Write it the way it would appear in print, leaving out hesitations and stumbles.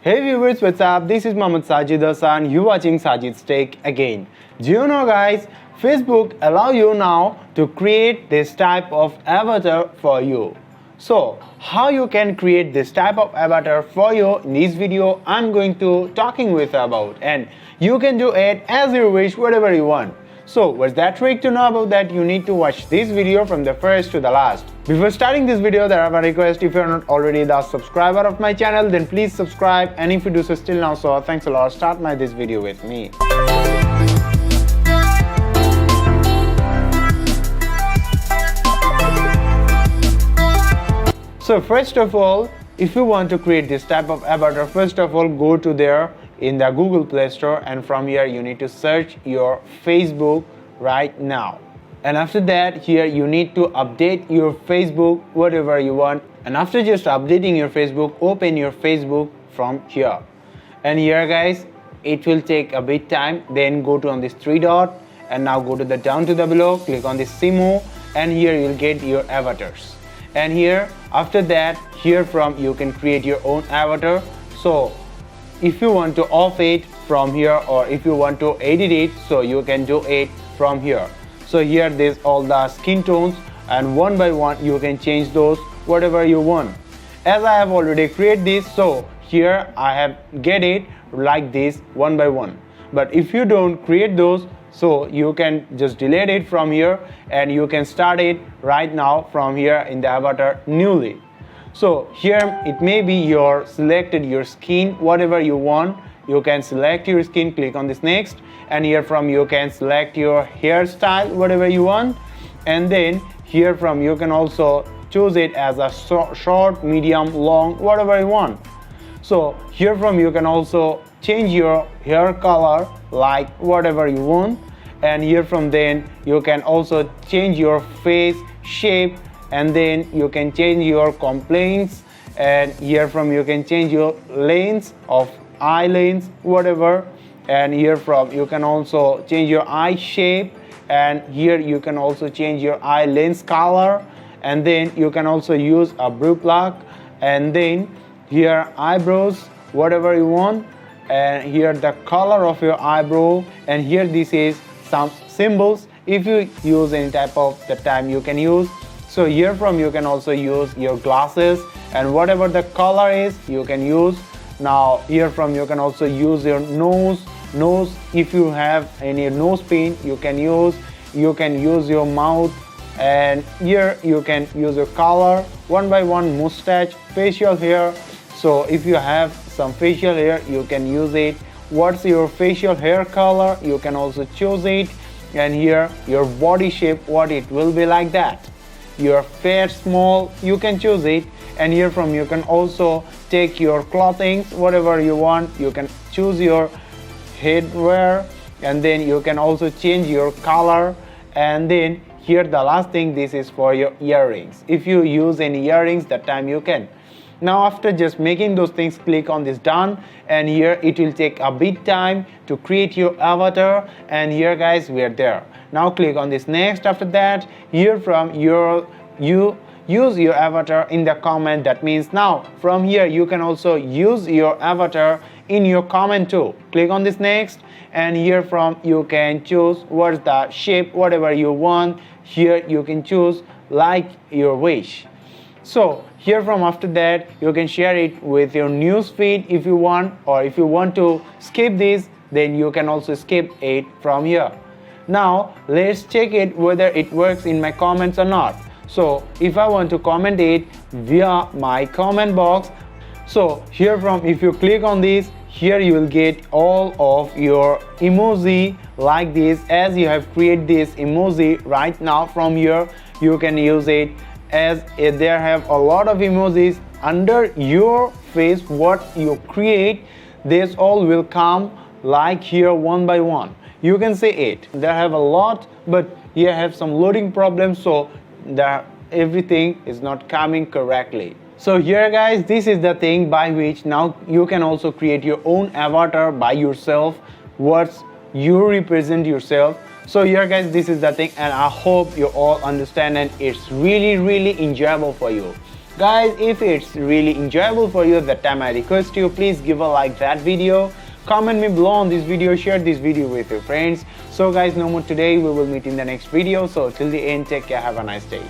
Hey viewers, what's up? This is Sajidz and you watching Sajidz Take again. Do you know guys, Facebook allow you now to create this type of avatar for you. So how you can create this type of avatar for you in this video I'm going to talking with about, and you can do it as you wish, whatever you want. So what's that trick? To know about that, you need to watch this video from the first to the last. Before starting this video, there are a request. If you're not already the subscriber of my channel, then please subscribe, and if you do so still now, so thanks a lot. Start this video with me. So first of all, if you want to create this type of avatar, first of all go to there in the Google Play Store, and from here you need to search your Facebook right now. And after that, here you need to update your Facebook whatever you want. And after just updating your Facebook, open your Facebook from here. And here guys, it will take a bit time. Then go to on this three dot, and now go to the down to the below, click on this see more, and here you'll get your avatars. And here after that, here from you can create your own avatar. So if you want to off it from here, or if you want to edit it, so you can do it from here. So here there's all the skin tones, and one by one you can change those whatever you want. As I have already created this, so here I have get it like this one by one. But if you don't create those, so you can just delete it from here, and you can start it right now from here in the avatar newly. So here it may be your selected your skin whatever you want. You can select your skin, click on this next, and here from you can select your hairstyle whatever you want. And then here from you can also choose it as a short, medium, long, whatever you want. So here from you can also change your hair color like whatever you want. And here from then you can also change your face shape, and then you can change your complaints, and here from you can change your lanes of eye lanes whatever. And here from you can also change your eye shape, and here you can also change your eye lens color. And then you can also use a brow plug, and then here eyebrows whatever you want, and here the color of your eyebrow, and here this is some symbols. If you use any type of the time you can use. So here from you can also use your glasses, and whatever the color is you can use. Now here from you can also use your nose. If you have any nose pain you can use your mouth, and here you can use your color one by one. Mustache, facial hair, so if you have some facial hair you can use it. What's your facial hair color, you can also choose it. And here your body shape, what it will be like that. Your fat, small, you can choose it. And here from you can also take your clothing whatever you want. You can choose your headwear, and then you can also change your color. And then here the last thing, this is for your earrings. If you use any earrings, that time you can. Now after just making those things, click on this done, and here it will take a bit time to create your avatar. And here guys, we are there. Now click on this next. After that, here from you use your avatar in the comment. That means now from here you can also use your avatar in your comment too. Click on this next, and here from you can choose what's the shape whatever you want. Here you can choose like your wish. So here from after that you can share it with your news feed if you want, or if you want to skip this, then you can also skip it from here. Now let's check it whether it works in my comments or not. So if I want to comment it via my comment box, so here from if you click on this, here you will get all of your emoji like this. As you have created this emoji right now, from here you can use it. As there have a lot of emojis under your face what you create, this all will come like here one by one. You can see it. There have a lot, but here have some loading problems, so everything is not coming correctly. So here guys, this is the thing by which now you can also create your own avatar by yourself, what you represent yourself. So here guys, this is the thing, and I hope you all understand, and it's really enjoyable for you. Guys, if it's really enjoyable for you, that time I request you, please give a like that video, comment me below on this video, share this video with your friends. So guys, no more today, we will meet in the next video. So till the end, take care, have a nice day.